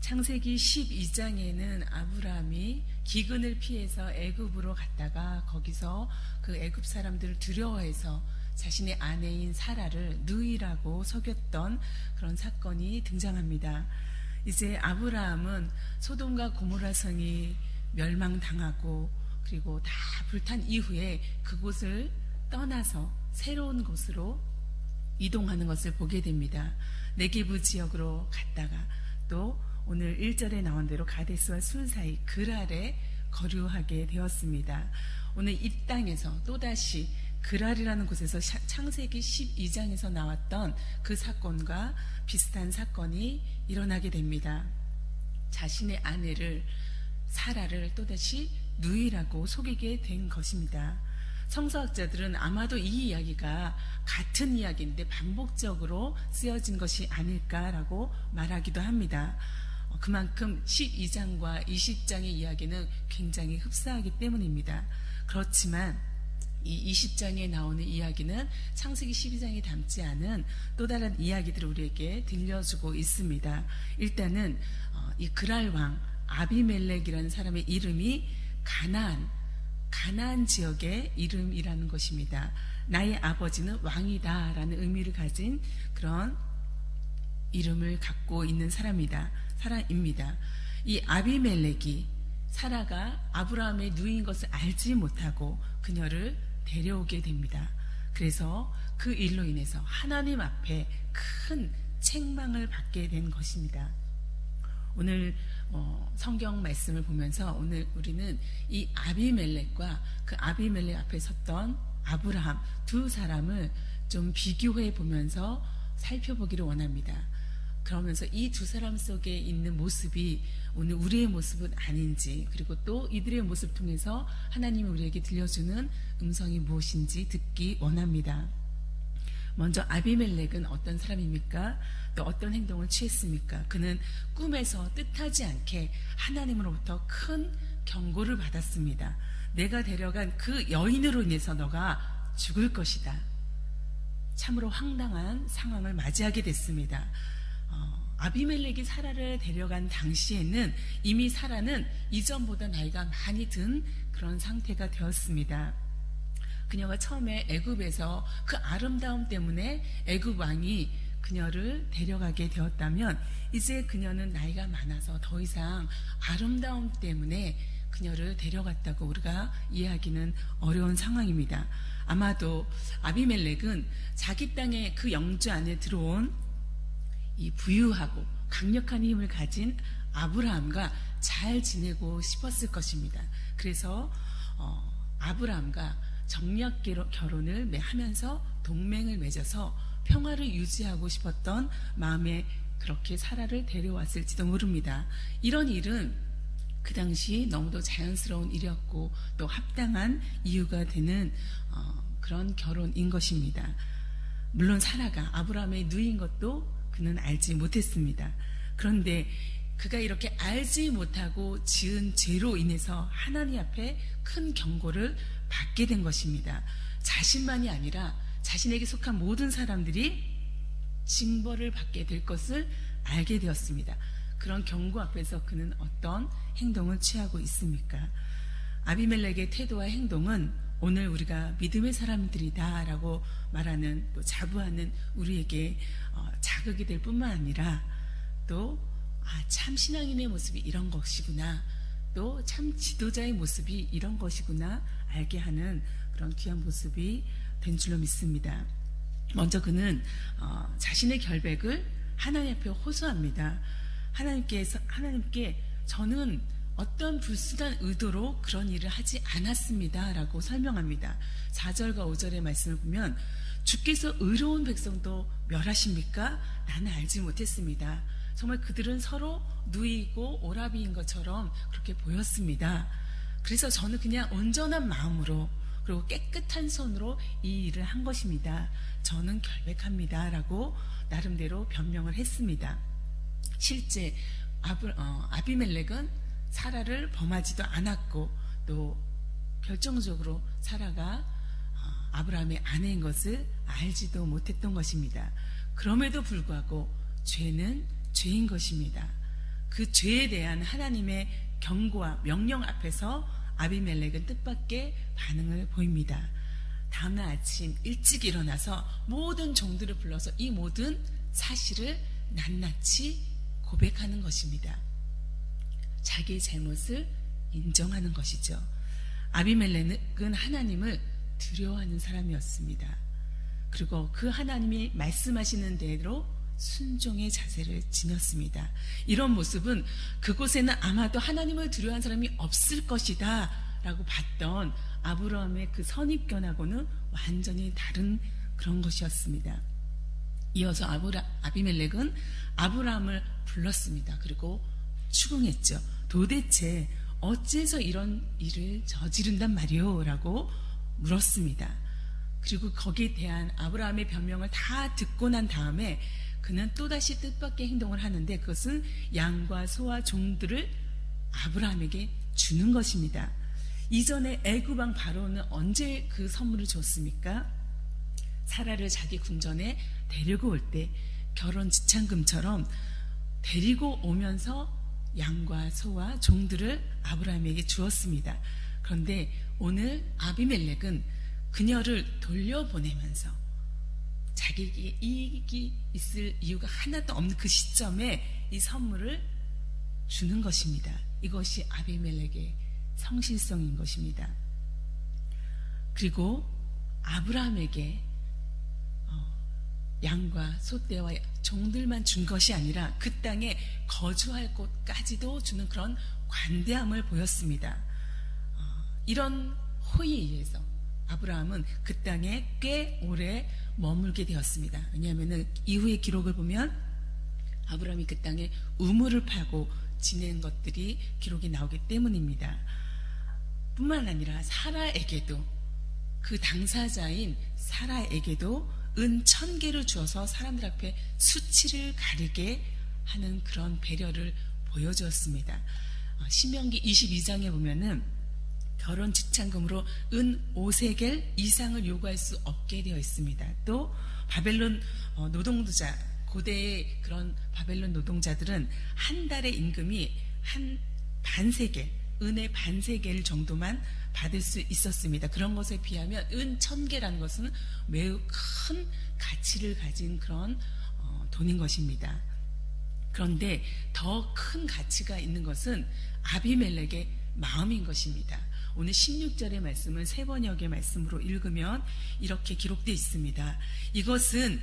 창세기 12장에는 아브라함이 기근을 피해서 애굽으로 갔다가 거기서 그 애굽 사람들을 두려워해서 자신의 아내인 사라를 누이라고 속였던 그런 사건이 등장합니다. 이제 아브라함은 소돔과 고모라 성이 멸망당하고 그리고 다 불탄 이후에 그곳을 떠나서 새로운 곳으로 이동하는 것을 보게 됩니다. 네게부 지역으로 갔다가 또 오늘 1절에 나온 대로 가데스와 순 사이 그랄에 거류하게 되었습니다. 오늘 이 땅에서 또다시 그랄이라는 곳에서 창세기 12장에서 나왔던 그 사건과 비슷한 사건이 일어나게 됩니다. 자신의 아내를 사라를 또다시 누이라고 속이게 된 것입니다. 성서학자들은 아마도 이 이야기가 같은 이야기인데 반복적으로 쓰여진 것이 아닐까라고 말하기도 합니다. 그만큼 12장과 20장의 이야기는 굉장히 흡사하기 때문입니다. 그렇지만 이 20장에 나오는 이야기는 창세기 12장에 담지 않은 또 다른 이야기들을 우리에게 들려주고 있습니다. 일단은 이 그랄 왕 아비멜렉이라는 사람의 이름이 가나안 지역의 이름이라는 것입니다. 나의 아버지는 왕이다 라는 의미를 가진 그런 이름을 갖고 있는 사람입니다. 이 아비멜렉이 사라가 아브라함의 누이인 것을 알지 못하고 그녀를 데려오게 됩니다. 그래서 그 일로 인해서 하나님 앞에 큰 책망을 받게 된 것입니다. 오늘 성경 말씀을 보면서 오늘 우리는 이 아비멜렉과 그 아비멜렉 앞에 섰던 아브라함 두 사람을 좀 비교해 보면서 살펴보기를 원합니다. 그러면서 이 두 사람 속에 있는 모습이 오늘 우리의 모습은 아닌지, 그리고 또 이들의 모습을 통해서 하나님이 우리에게 들려주는 음성이 무엇인지 듣기 원합니다. 먼저 아비멜렉은 어떤 사람입니까? 또 어떤 행동을 취했습니까? 그는 꿈에서 뜻하지 않게 하나님으로부터 큰 경고를 받았습니다. 내가 데려간 그 여인으로 인해서 너가 죽을 것이다. 참으로 황당한 상황을 맞이하게 됐습니다. 아비멜렉이 사라를 데려간 당시에는 이미 사라는 이전보다 나이가 많이 든 그런 상태가 되었습니다. 그녀가 처음에 애굽에서 그 아름다움 때문에 애굽 왕이 그녀를 데려가게 되었다면 이제 그녀는 나이가 많아서 더 이상 아름다움 때문에 그녀를 데려갔다고 우리가 이해하기는 어려운 상황입니다. 아마도 아비멜렉은 자기 땅의 그 영주 안에 들어온 이 부유하고 강력한 힘을 가진 아브라함과 잘 지내고 싶었을 것입니다. 그래서 아브라함과 정략 결혼을 하면서 동맹을 맺어서 평화를 유지하고 싶었던 마음에 그렇게 사라를 데려왔을지도 모릅니다. 이런 일은 그 당시 너무도 자연스러운 일이었고 또 합당한 이유가 되는 그런 결혼인 것입니다. 물론 사라가 아브라함의 누이인 것도 그는 알지 못했습니다. 그런데 그가 이렇게 알지 못하고 지은 죄로 인해서 하나님 앞에 큰 경고를 받게 된 것입니다. 자신만이 아니라 자신에게 속한 모든 사람들이 징벌을 받게 될 것을 알게 되었습니다. 그런 경고 앞에서 그는 어떤 행동을 취하고 있습니까? 아비멜렉의 태도와 행동은 오늘 우리가 믿음의 사람들이다 라고 말하는 또 자부하는 우리에게 자극이 될 뿐만 아니라 또 참 신앙인의 모습이 이런 것이구나, 또 참 지도자의 모습이 이런 것이구나 알게 하는 그런 귀한 모습이 된 줄로 믿습니다. 먼저 그는 자신의 결백을 하나님 앞에 호소합니다. 하나님께 저는 어떤 불순한 의도로 그런 일을 하지 않았습니다 라고 설명합니다. 4절과 5절의 말씀을 보면 주께서 의로운 백성도 멸하십니까? 나는 알지 못했습니다. 정말 그들은 서로 누이고 오라비인 것처럼 그렇게 보였습니다. 그래서 저는 그냥 온전한 마음으로 그리고 깨끗한 손으로 이 일을 한 것입니다. 저는 결백합니다 라고 나름대로 변명을 했습니다. 실제 아비멜렉은 사라를 범하지도 않았고 또 결정적으로 사라가 아브라함의 아내인 것을 알지도 못했던 것입니다. 그럼에도 불구하고 죄는 죄인 것입니다. 그 죄에 대한 하나님의 경고와 명령 앞에서 아비멜렉은 뜻밖의 반응을 보입니다. 다음날 아침 일찍 일어나서 모든 종들을 불러서 이 모든 사실을 낱낱이 고백하는 것입니다. 자기의 잘못을 인정하는 것이죠. 아비멜렉은 하나님을 두려워하는 사람이었습니다. 그리고 그 하나님이 말씀하시는 대로 순종의 자세를 지녔습니다. 이런 모습은 그곳에는 아마도 하나님을 두려워하는 사람이 없을 것이다 라고 봤던 아브라함의 그 선입견하고는 완전히 다른 그런 것이었습니다. 이어서 아비멜렉은 아브라함을 불렀습니다. 그리고 추궁했죠. 도대체 어째서 이런 일을 저지른단 말이오? 라고 물었습니다. 그리고 거기에 대한 아브라함의 변명을 다 듣고 난 다음에 그는 또다시 뜻밖의 행동을 하는데 그것은 양과 소와 종들을 아브라함에게 주는 것입니다. 이전에 애굽 왕 바로는 언제 그 선물을 줬습니까? 사라를 자기 궁전에 데리고 올 때 결혼 지참금처럼 데리고 오면서 양과 소와 종들을 아브라함에게 주었습니다. 그런데 오늘 아비멜렉은 그녀를 돌려보내면서 자기에게 이익이 있을 이유가 하나도 없는 그 시점에 이 선물을 주는 것입니다. 이것이 아비멜렉의 성실성인 것입니다. 그리고 아브라함에게 양과 소떼와 종들만 준 것이 아니라 그 땅에 거주할 곳까지도 주는 그런 관대함을 보였습니다. 이런 호의에 의해서 아브라함은 그 땅에 꽤 오래 머물게 되었습니다. 왜냐하면 이후의 기록을 보면 아브라함이 그 땅에 우물을 파고 지낸 것들이 기록이 나오기 때문입니다. 뿐만 아니라 사라에게도, 그 당사자인 사라에게도 은 1000개를 주어서 사람들 앞에 수치를 가리게 하는 그런 배려를 보여주었습니다. 신명기 22장에 보면은 결혼 지참금으로 은 5세겔 이상을 요구할 수 없게 되어 있습니다. 또 바벨론 노동자, 고대의 그런 바벨론 노동자들은 한 달의 임금이 한 반세겔, 은의 반세겔 정도만 받을 수 있었습니다. 그런 것에 비하면 은 1000개라는 것은 매우 큰 가치를 가진 그런 돈인 것입니다. 그런데 더 큰 가치가 있는 것은 아비멜렉의 마음인 것입니다. 오늘 16절의 말씀을 새 번역의 말씀으로 읽으면 이렇게 기록되어 있습니다. 이것은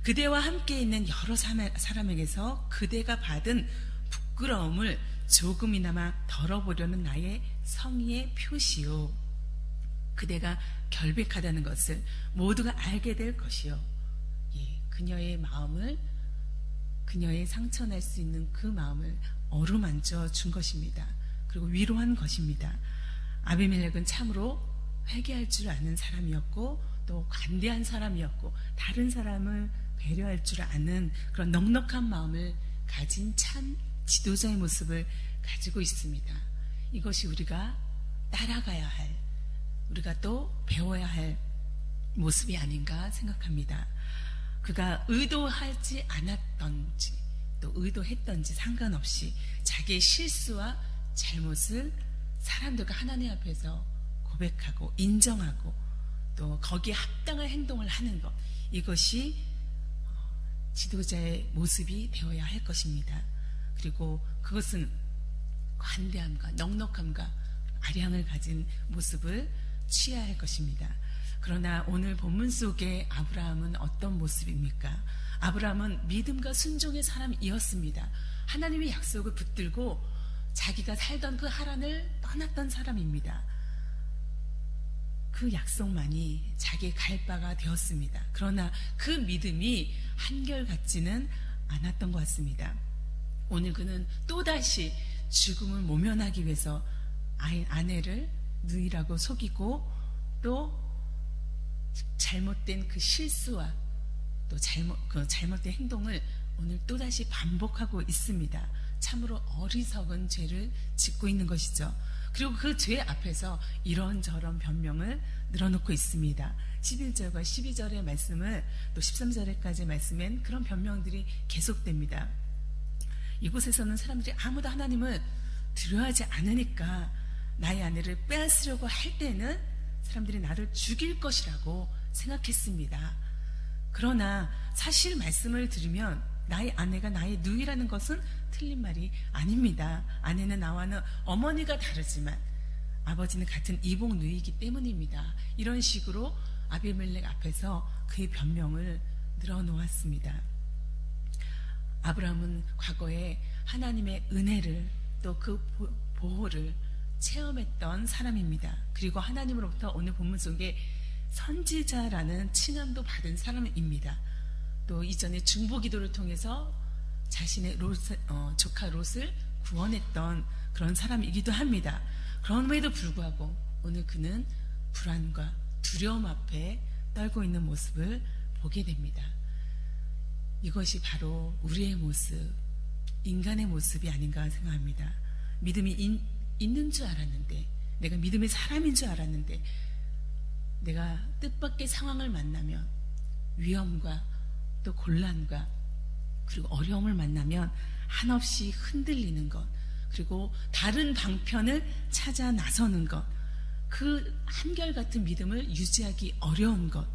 그대와 함께 있는 여러 사람에게서 그대가 받은 부끄러움을 조금이나마 덜어보려는 나의 성의의 표시요. 그대가 결백하다는 것을 모두가 알게 될 것이요. 그녀의 마음을, 그녀의 상처날 수 있는 그 마음을 어루만져 준 것입니다. 그리고 위로한 것입니다. 아비멜렉은 참으로 회개할 줄 아는 사람이었고 또 관대한 사람이었고 다른 사람을 배려할 줄 아는 그런 넉넉한 마음을 가진 참 지도자의 모습을 가지고 있습니다. 이것이 우리가 따라가야 할, 우리가 또 배워야 할 모습이 아닌가 생각합니다. 그가 의도하지 않았던지 또 의도했던지 상관없이 자기의 실수와 잘못을 사람들과 하나님 앞에서 고백하고 인정하고 또 거기에 합당한 행동을 하는 것, 이것이 지도자의 모습이 되어야 할 것입니다. 그리고 그것은 관대함과 넉넉함과 아량을 가진 모습을 취해야 할 것입니다. 그러나 오늘 본문 속에 아브라함은 어떤 모습입니까? 아브라함은 믿음과 순종의 사람이었습니다. 하나님의 약속을 붙들고 자기가 살던 그 하란을 떠났던 사람입니다. 그 약속만이 자기의 갈 바가 되었습니다. 그러나 그 믿음이 한결같지는 않았던 것 같습니다. 오늘 그는 또다시 죽음을 모면하기 위해서 아내를 누이라고 속이고 또 잘못된 그 실수와 또 잘못된 행동을 오늘 또다시 반복하고 있습니다. 참으로 어리석은 죄를 짓고 있는 것이죠. 그리고 그 죄 앞에서 이런저런 변명을 늘어놓고 있습니다. 11절과 12절의 말씀을 또 13절까지의 말씀엔 그런 변명들이 계속됩니다. 이곳에서는 사람들이 아무도 하나님을 두려워하지 않으니까 나의 아내를 빼앗으려고 할 때는 사람들이 나를 죽일 것이라고 생각했습니다. 그러나 사실 말씀을 들으면 나의 아내가 나의 누이라는 것은 틀린 말이 아닙니다. 아내는 나와는 어머니가 다르지만 아버지는 같은 이복 누이이기 때문입니다. 이런 식으로 아비멜렉 앞에서 그의 변명을 늘어놓았습니다. 아브라함은 과거에 하나님의 은혜를 또 그 보호를 체험했던 사람입니다. 그리고 하나님으로부터 오늘 본문 속에 선지자라는 칭함도 받은 사람입니다. 또 이전에 중보기도를 통해서 자신의 조카 롯을 구원했던 그런 사람이기도 합니다. 그럼에도 불구하고 오늘 그는 불안과 두려움 앞에 떨고 있는 모습을 보게 됩니다. 이것이 바로 우리의 모습, 인간의 모습이 아닌가 생각합니다. 믿음이 있는 줄 알았는데, 내가 믿음의 사람인 줄 알았는데, 내가 뜻밖의 상황을 만나면, 위험과 또 곤란과 그리고 어려움을 만나면 한없이 흔들리는 것, 그리고 다른 방편을 찾아 나서는 것, 그 한결같은 믿음을 유지하기 어려운 것,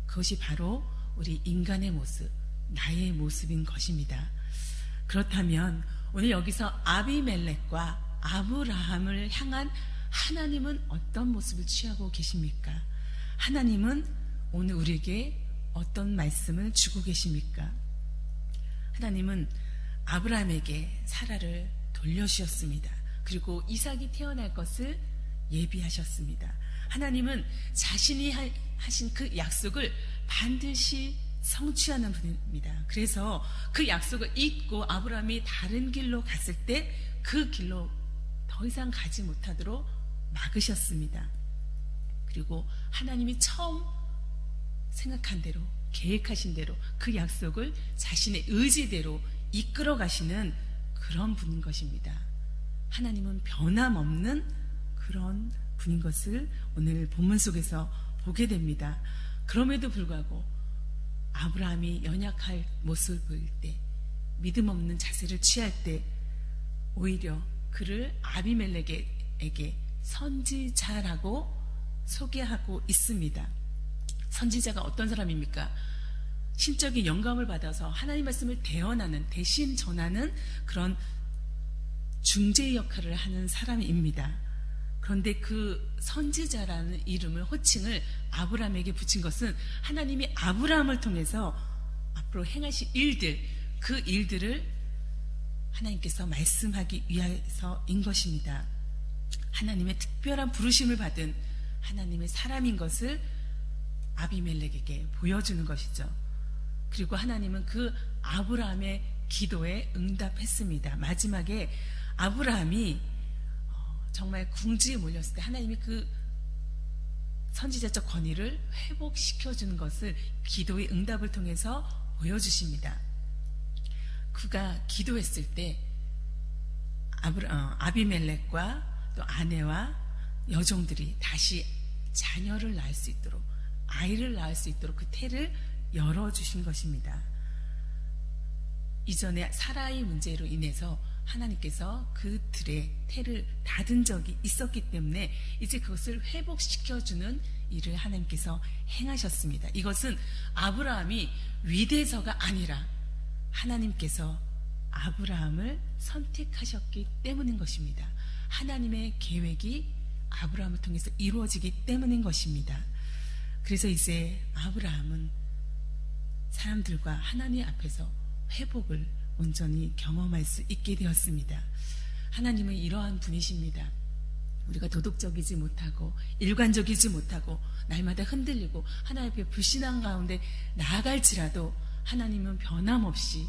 그것이 바로 우리 인간의 모습, 나의 모습인 것입니다. 그렇다면 오늘 여기서 아비멜렉과 아브라함을 향한 하나님은 어떤 모습을 취하고 계십니까? 하나님은 오늘 우리에게 어떤 말씀을 주고 계십니까? 하나님은 아브라함에게 사라를 돌려주셨습니다. 그리고 이삭이 태어날 것을 예비하셨습니다. 하나님은 자신이 하신 그 약속을 반드시 성취하는 분입니다. 그래서 그 약속을 잊고 아브라함이 다른 길로 갔을 때 그 길로 더 이상 가지 못하도록 막으셨습니다. 그리고 하나님이 처음 생각한 대로, 계획하신 대로 그 약속을 자신의 의지대로 이끌어 가시는 그런 분인 것입니다. 하나님은 변함없는 그런 분인 것을 오늘 본문 속에서 보게 됩니다. 그럼에도 불구하고 아브라함이 연약할 모습을 보일 때, 믿음 없는 자세를 취할 때 오히려 그를 아비멜렉에게 선지자라고 소개하고 있습니다. 선지자가 어떤 사람입니까? 신적인 영감을 받아서 하나님 말씀을 대언하는, 대신 전하는 그런 중재 역할을 하는 사람입니다. 그런데 그 선지자라는 이름을, 호칭을 아브라함에게 붙인 것은 하나님이 아브라함을 통해서 앞으로 행하실 일들, 그 일들을 하나님께서 말씀하기 위해서인 것입니다. 하나님의 특별한 부르심을 받은 하나님의 사람인 것을 아비멜렉에게 보여주는 것이죠. 그리고 하나님은 그 아브라함의 기도에 응답했습니다. 마지막에 아브라함이 정말 궁지에 몰렸을 때 하나님이 그 선지자적 권위를 회복시켜주는 것을 기도의 응답을 통해서 보여주십니다. 그가 기도했을 때 아비멜렉과 또 아내와 여종들이 다시 자녀를 낳을 수 있도록, 아이를 낳을 수 있도록 그 태를 열어주신 것입니다. 이전에 사라의 문제로 인해서 하나님께서 그들의 태를 닫은 적이 있었기 때문에 이제 그것을 회복시켜주는 일을 하나님께서 행하셨습니다. 이것은 아브라함이 위대해서가 아니라 하나님께서 아브라함을 선택하셨기 때문인 것입니다. 하나님의 계획이 아브라함을 통해서 이루어지기 때문인 것입니다. 그래서 이제 아브라함은 사람들과 하나님 앞에서 회복을 온전히 경험할 수 있게 되었습니다. 하나님은 이러한 분이십니다. 우리가 도덕적이지 못하고 일관적이지 못하고 날마다 흔들리고 하나님 앞에 불신한 가운데 나아갈지라도 하나님은 변함없이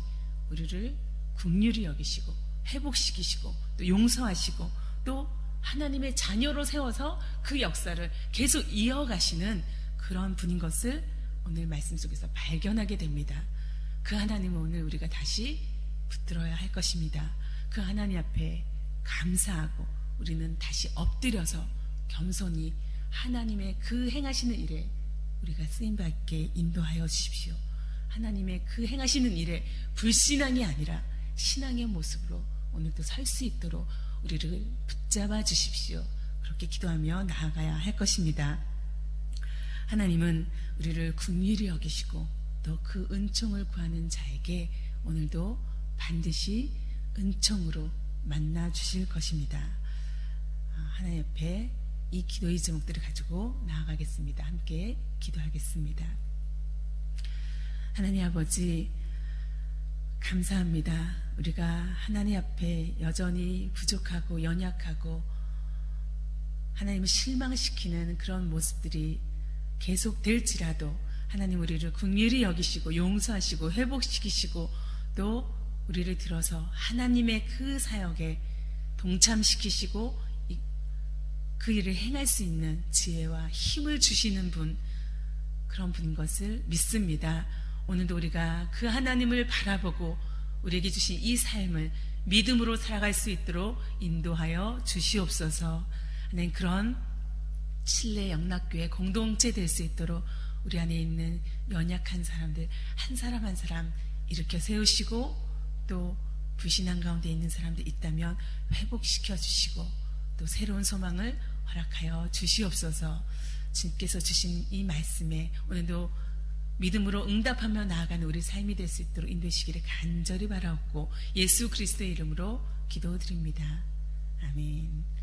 우리를 긍휼히 여기시고 회복시키시고 또 용서하시고 또 하나님의 자녀로 세워서 그 역사를 계속 이어가시는 그런 분인 것을 오늘 말씀 속에서 발견하게 됩니다. 그 하나님은 오늘 우리가 다시 붙들어야 할 것입니다. 그 하나님 앞에 감사하고 우리는 다시 엎드려서 겸손히 하나님의 그 행하시는 일에 우리가 쓰임받게 인도하여 주십시오. 하나님의 그 행하시는 일에 불신앙이 아니라 신앙의 모습으로 오늘도 살 수 있도록 우리를 붙잡아 주십시오. 그렇게 기도하며 나아가야 할 것입니다. 하나님은 우리를 긍휼히 여기시고 또 그 은총을 구하는 자에게 오늘도 반드시 은총으로 만나 주실 것입니다. 하나님 옆에 이 기도의 제목들을 가지고 나아가겠습니다. 함께 기도하겠습니다. 하나님 아버지, 감사합니다. 우리가 하나님 앞에 여전히 부족하고 연약하고 하나님을 실망시키는 그런 모습들이 계속될지라도 하나님 우리를 긍휼히 여기시고 용서하시고 회복시키시고 또 우리를 들어서 하나님의 그 사역에 동참시키시고 그 일을 행할 수 있는 지혜와 힘을 주시는 분, 그런 분인 것을 믿습니다. 오늘도 우리가 그 하나님을 바라보고 우리에게 주신 이 삶을 믿음으로 살아갈 수 있도록 인도하여 주시옵소서. 하나님, 그런 칠레 영락교회 공동체 될 수 있도록 우리 안에 있는 연약한 사람들 한 사람 한 사람 일으켜 세우시고 또 불신앙 가운데 있는 사람들 있다면 회복시켜 주시고 또 새로운 소망을 허락하여 주시옵소서. 주님께서 주신 이 말씀에 오늘도 믿음으로 응답하며 나아가는 우리 삶이 될 수 있도록 인도하시기를 간절히 바라옵고 예수 그리스도의 이름으로 기도드립니다. 아멘.